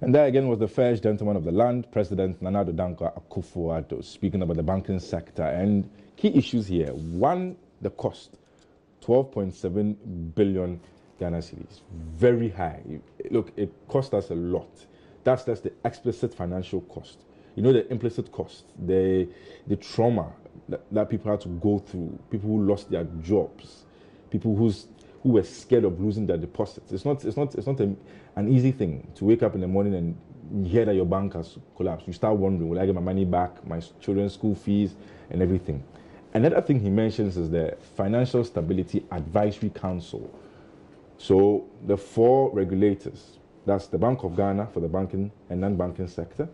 And that again was the first gentleman of the land, President Nana Addo Dankwa Akufo-Addo, speaking about the banking sector. And key issues here. One, the cost, 12.7 billion Ghana cedis. Very high. Look, it cost us a lot. That's the explicit financial cost. You know, the implicit cost, the trauma that people had to go through, people who lost their jobs, people who were scared of losing their deposits. It's not an easy thing to wake up in the morning and hear that your bank has collapsed. You start wondering, will I get my money back, my children's school fees, and everything. Another thing he mentions is the Fiscal Stability Advisory Council. So the 4 regulators, that's the Bank of Ghana for the banking and non-banking sector,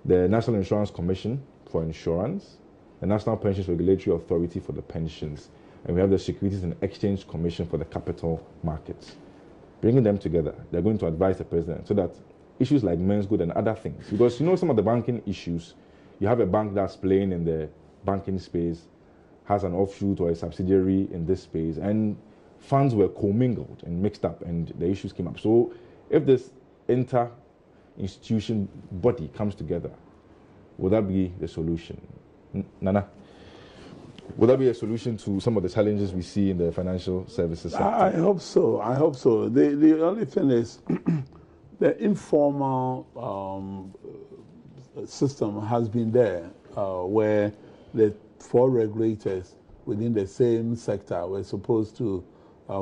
the National Insurance Commission for insurance, the National Pensions Regulatory Authority for the pensions, and we have the Securities and Exchange Commission for the capital markets. Bringing them together, they're going to advise the president so that issues like men's good and other things, because you know some of the banking issues, you have a bank that's playing in the banking space, has an offshoot or a subsidiary in this space, and funds were commingled and mixed up and the issues came up. So if this inter-institution body comes together, would that be the solution? Nana? Would that be a solution to some of the challenges we see in the financial services sector? I hope so. I hope so. The only thing is the informal system has been there where the 4 regulators within the same sector were supposed to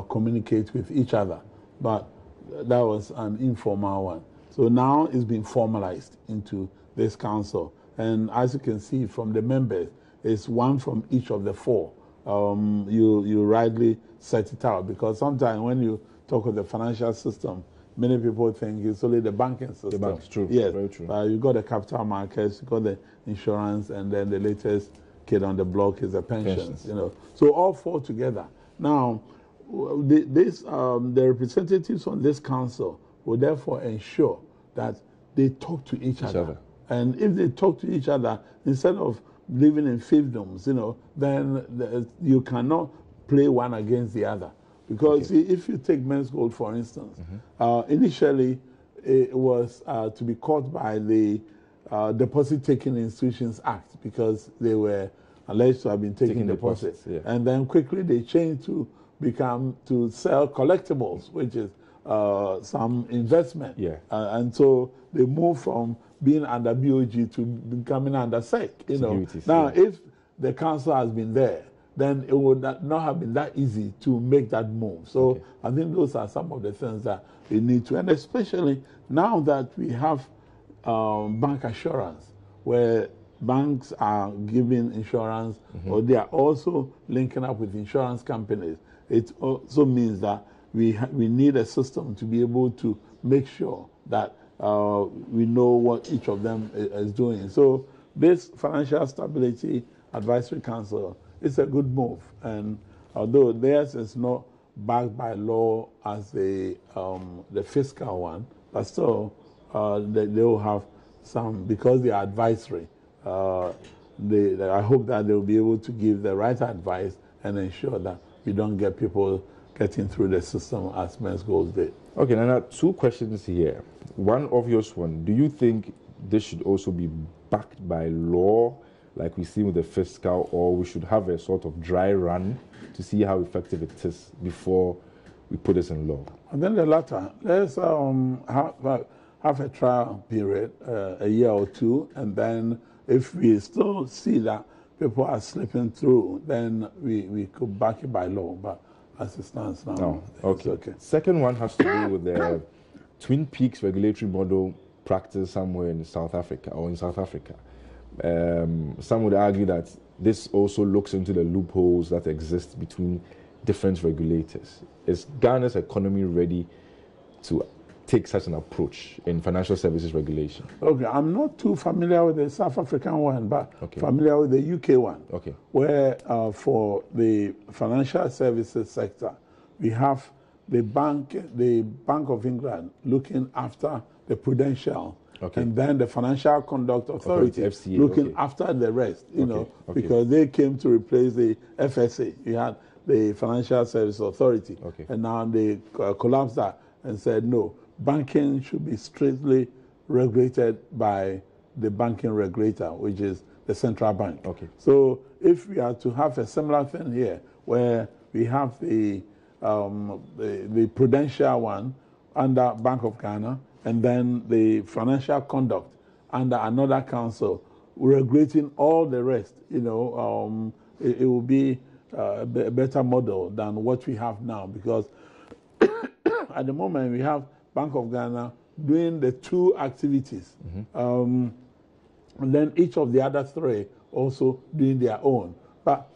communicate with each other. But that was an informal one. So now it's been formalized into this council. And as you can see from the members, it's one from each of the 4. You rightly set it out, because sometimes when you talk of the financial system, many people think it's only the banking system. The bank's true. Yes, very true. You got the capital markets, you got the insurance, and then the latest kid on the block is the pensions. You know, so all 4 together. Now, the representatives on this council will therefore ensure that they talk to each other. And if they talk to each other, instead of living in fiefdoms, you know, then you cannot play one against the other. Because if you take men's gold, for instance, initially it was to be caught by the Deposit Taking Institutions Act, because they were alleged to have been taking deposits. And then quickly they changed to sell collectibles, which is some investment. And so they moved from being under BOG to becoming under SEC. You know. Now, if the council has been there, then it would not have been that easy to make that move. So I think those are some of the things that we need to, and especially now that we have bank assurance, where banks are giving insurance, or they are also linking up with insurance companies. It also means that we need a system to be able to make sure that we know what each of them is doing. So this Financial Stability Advisory Council is a good move, and although theirs is not backed by law as the fiscal one, but still they will have some, because they are advisory. I hope that they will be able to give the right advice and ensure that we don't get people getting through the system as men's goals did. Okay, Nana, 2 questions here. One obvious one, do you think this should also be backed by law, like we see with the fiscal, or we should have a sort of dry run to see how effective it is before we put this in law? And then the latter, let's have a trial period, a year or 2, and then if we still see that people are slipping through, then we could back it by law. But as it stands now, no. Okay. Okay. Second one has to do with the Twin Peaks regulatory model practice somewhere in South Africa, or in South Africa. Some would argue that this also looks into the loopholes that exist between different regulators. Is Ghana's economy ready to take such an approach in financial services regulation? Okay, I'm not too familiar with the South African one, but familiar with the UK one, where for the financial services sector, we have the Bank of England looking after the prudential, and then the Financial Conduct Authority FCA, looking after the rest, you know, because they came to replace the FSA. You had the Financial Services Authority, and now they collapsed that and said, no, banking should be strictly regulated by the banking regulator, which is the central bank. Okay. So if we are to have a similar thing here, where we have the prudential one under Bank of Ghana, and then the financial conduct under another council, regulating all the rest, it will be a better model than what we have now, because at the moment we have Bank of Ghana doing the two activities, and then each of the other three also doing their own. But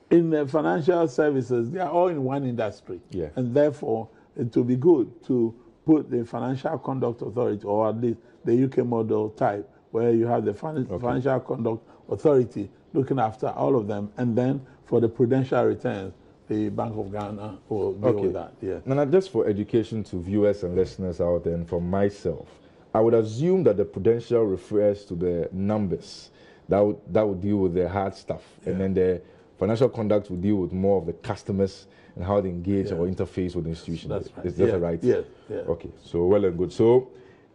in the financial services, they are all in one industry, and therefore it will be good to put the Financial Conduct Authority, or at least the UK model type, where you have the Financial Conduct Authority looking after all of them, and then for the prudential returns, the Bank of Ghana will deal with that. Yeah. Now, just for education to viewers and listeners out there, and for myself, I would assume that the prudential refers to the numbers that would deal with the hard stuff, and then the financial conduct will deal with more of the customers and how they engage or interface with the institution. That's right. Is that right? Yes. Okay, so well and good. So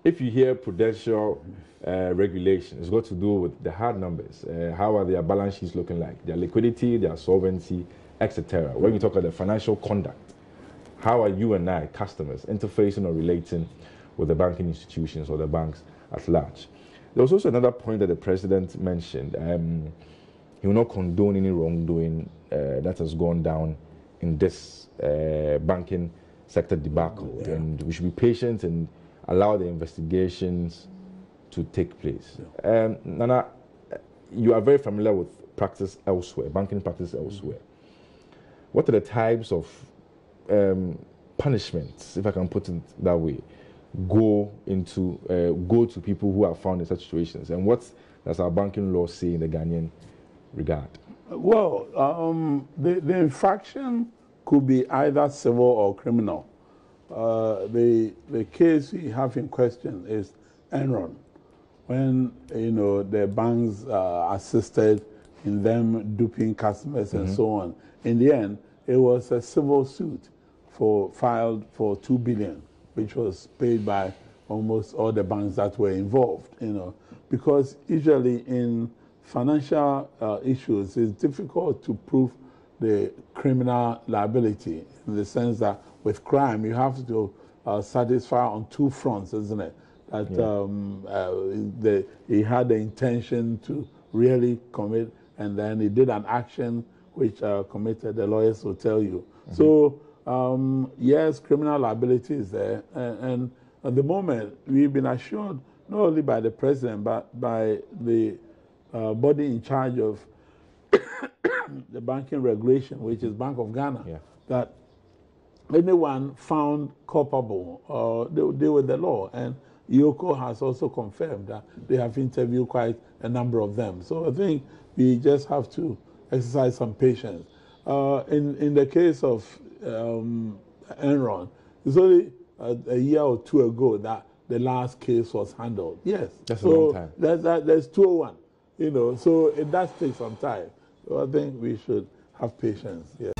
if you hear prudential regulation, it's got to do with the hard numbers. How are their balance sheets looking like? Their liquidity, their solvency, etc. When you talk about the financial conduct, how are you and I, customers, interfacing or relating with the banking institutions or the banks at large? There was also another point that the president mentioned. He will not condone any wrongdoing that has gone down in this banking sector debacle, and we should be patient and allow the investigations to take place. Nana, you are very familiar with practice elsewhere, banking practice elsewhere. What are the types of punishments, if I can put it that way, go to people who are found in such situations, and what does our banking law say in the Ghanaian regard? Well, the infraction could be either civil or criminal. The case we have in question is Enron, when the banks assisted in them duping customers and so on. In the end, it was a civil suit filed for $2 billion, which was paid by almost all the banks that were involved. Because usually in financial issues, it's difficult to prove the criminal liability, in the sense that with crime you have to satisfy on two fronts, isn't it? That he had the intention to really commit, and then he did an action which committed, the lawyers will tell you. So yes, criminal liability is there, and at the moment we've been assured, not only by the president but by the body in charge of the banking regulation, which is Bank of Ghana, that anyone found culpable, they will deal with the law. And IOCO has also confirmed that they have interviewed quite a number of them. So I think we just have to exercise some patience. In the case of Enron, it's only a year or two ago that the last case was handled. Yes. That's a long time. There's 201, so it does take some time. So I think we should have patience. Yeah.